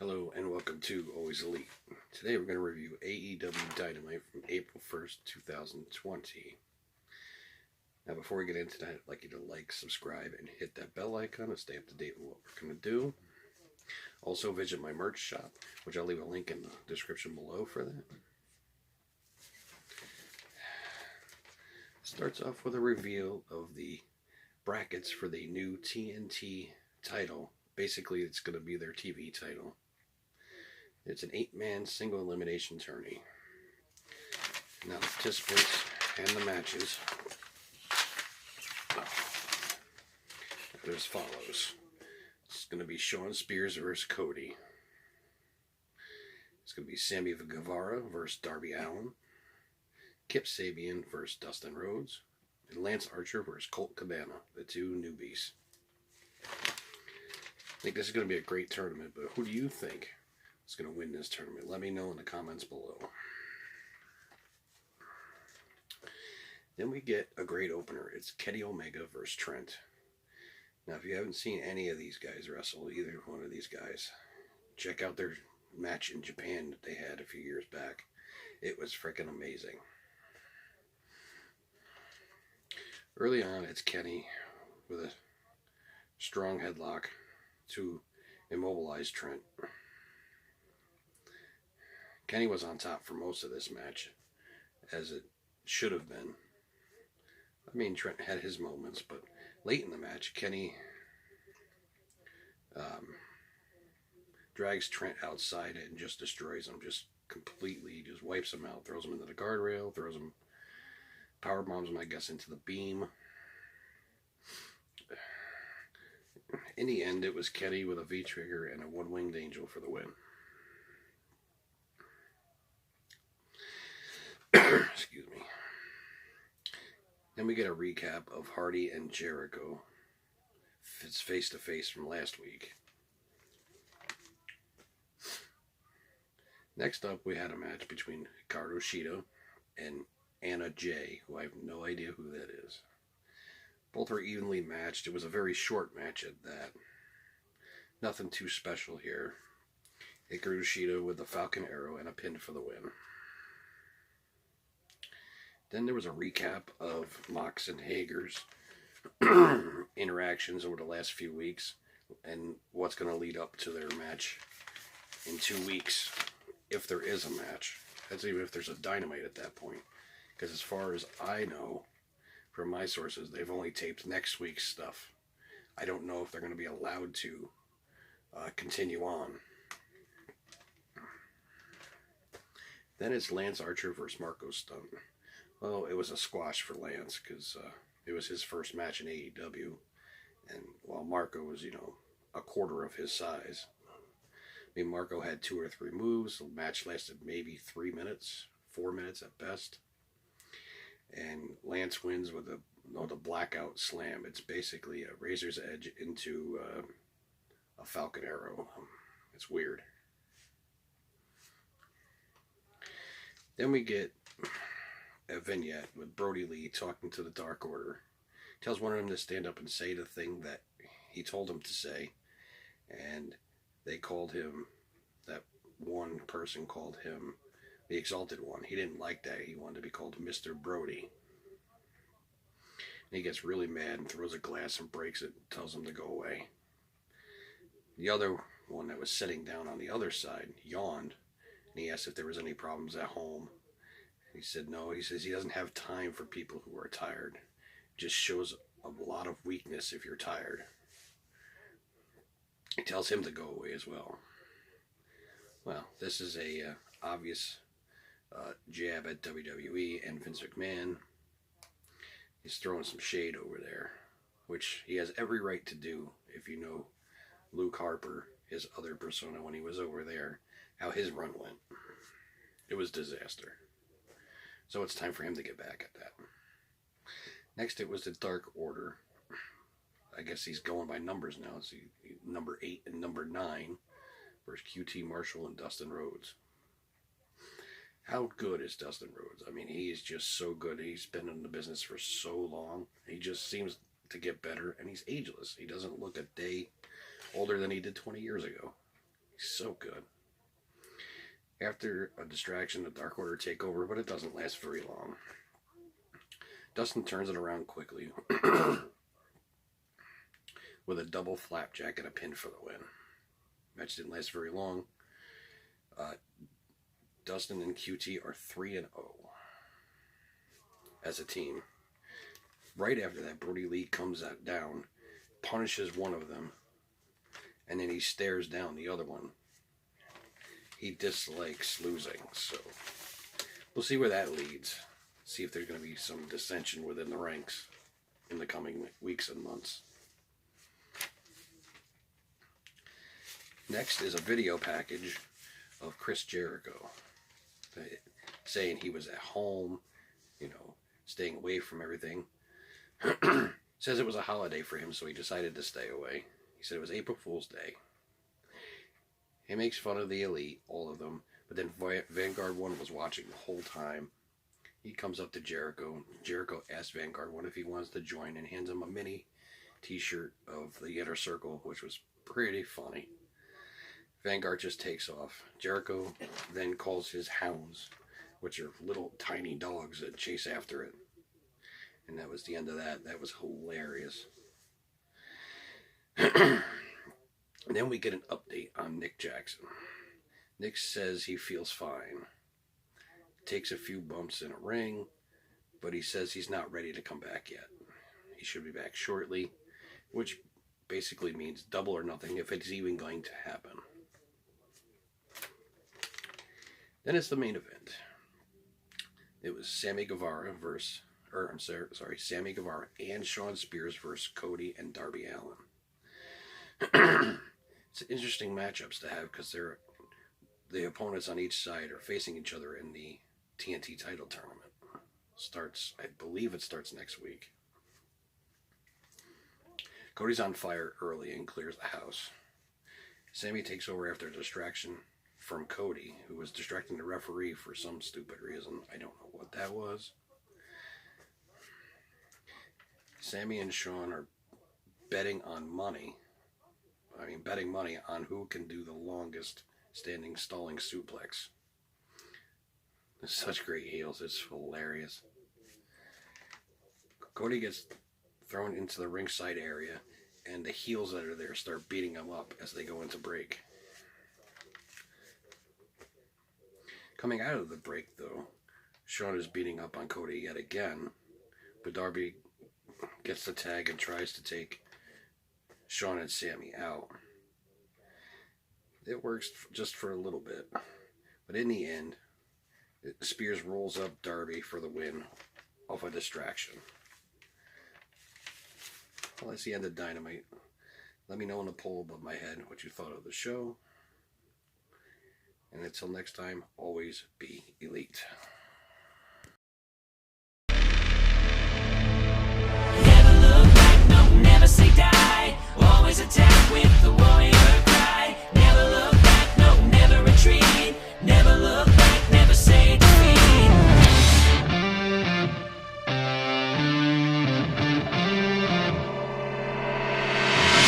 Hello and welcome to Always Elite. Today we're going to review AEW Dynamite from April 1st, 2020. Now before we get into that, I'd like you to like, subscribe, and hit that bell icon to stay up to date with what we're going to do. Also visit my merch shop, which I'll leave a link in the description below for that. Starts off with a reveal of the brackets for the new TNT title. Basically, it's going to be their TV title. It's an 8-man single elimination tourney. Now the participants and the matches are as follows. It's going to be Shawn Spears versus Cody. It's going to be Sammy Guevara versus Darby Allin. Kip Sabian versus Dustin Rhodes. And Lance Archer versus Colt Cabana, the two newbies. I think this is going to be a great tournament, but who do you think is going to win this tournament? Let me know in the comments below. Then we get a great opener. It's Kenny Omega versus Trent. Now, if you haven't seen any of these guys wrestle, either one of these guys, check out their match in Japan that they had a few years back. It was freaking amazing. Early on, it's Kenny with a strong headlock to immobilize Trent. Kenny was on top for most of this match, as it should have been. I mean, Trent had his moments, but late in the match, Kenny drags Trent outside and just destroys him, just completely, just wipes him out, throws him into the guardrail, throws him, power bombs him, I guess, into the beam. In the end, it was Kenny with a V-trigger and a one-winged angel for the win. Excuse me. Then we get a recap of Hardy and Jericho. It's face-to-face from last week. Next up, we had a match between Hikaru Shida and Anna Jay, who I have no idea who that is. Both were evenly matched. It was a very short match at that. Nothing too special here. Hikaru Shida with the Falcon Arrow and a pin for the win. Then there was a recap of Mox and Hager's interactions over the last few weeks and what's going to lead up to their match in 2 weeks, if there is a match. That's even if there's a Dynamite at that point. Because as far as I know, from my sources, they've only taped next week's stuff. I don't know if they're going to be allowed to continue on. Then it's Lance Archer versus Marco Stunt. Well, it was a squash for Lance because it was his first match in AEW. And while Marco was, a quarter of his size. I mean, Marco had 2 or 3 moves. The match lasted maybe 3 minutes, 4 minutes at best. And Lance wins with the blackout slam. It's basically a razor's edge into a Falcon Arrow. It's weird. Then we get a vignette with Brody Lee talking to the Dark Order. Tells one of them to stand up and say the thing that he told him to say. And they called him, that one person called him the Exalted One. He didn't like that. He wanted to be called Mr. Brody. And he gets really mad and throws a glass and breaks it and tells him to go away. The other one that was sitting down on the other side yawned. And he asked if there was any problems at home. He said no. He says he doesn't have time for people who are tired. It just shows a lot of weakness if you're tired. He tells him to go away as well. Well, this is a obvious jab at WWE and Vince McMahon. He's throwing some shade over there, which he has every right to do. If you know Luke Harper, his other persona when he was over there, how his run went. It was disaster. So it's time for him to get back at that. Next it was the Dark Order. I guess he's going by numbers now. It's number 8 and number 9 versus QT Marshall and Dustin Rhodes. How good is Dustin Rhodes? I mean, he is just so good. He's been in the business for so long. He just seems to get better, and he's ageless. He doesn't look a day older than he did 20 years ago. He's so good. After a distraction, the Dark Order take over, but it doesn't last very long. Dustin turns it around quickly with a double flapjack and a pin for the win. Match didn't last very long. Dustin and QT are 3-0 as a team. Right after that, Brody Lee comes down, punishes one of them, and then he stares down the other one. He dislikes losing, so we'll see where that leads. See if there's going to be some dissension within the ranks in the coming weeks and months. Next is a video package of Chris Jericho saying he was at home, you know, staying away from everything. Says it was a holiday for him, so he decided to stay away. He said it was April Fool's Day. He makes fun of the Elite, all of them, but then Vanguard 1 was watching the whole time. He comes up to Jericho. Jericho asks Vanguard 1 if he wants to join and hands him a mini t-shirt of the Inner Circle, which was pretty funny. Vanguard just takes off. Jericho then calls his hounds, which are little tiny dogs that chase after it. And that was the end of that. That was hilarious. And then we get an update on Nick Jackson. Nick says he feels fine. Takes a few bumps in a ring, but he says he's not ready to come back yet. He should be back shortly, which basically means double or nothing if it's even going to happen. Then it's the main event. It was Sammy Guevara Sammy Guevara and Shawn Spears versus Cody and Darby Allin. It's interesting matchups to have because the opponents on each side are facing each other in the TNT title tournament. I believe it starts next week. Cody's on fire early and clears the house. Sammy takes over after a distraction from Cody, who was distracting the referee for some stupid reason. I don't know what that was. Sammy and Shawn are betting money on who can do the longest standing stalling suplex. There's such great heels. It's hilarious. Cody gets thrown into the ringside area, and the heels that are there start beating him up as they go into break. Coming out of the break, though, Shawn is beating up on Cody yet again, but Darby gets the tag and tries to take Shawn and Sammy out. It works just for a little bit, but in the end, Spears rolls up Darby for the win off a distraction. Well, that's the end of Dynamite. Let me know in the poll above my head what you thought of the show. And until next time, always be elite.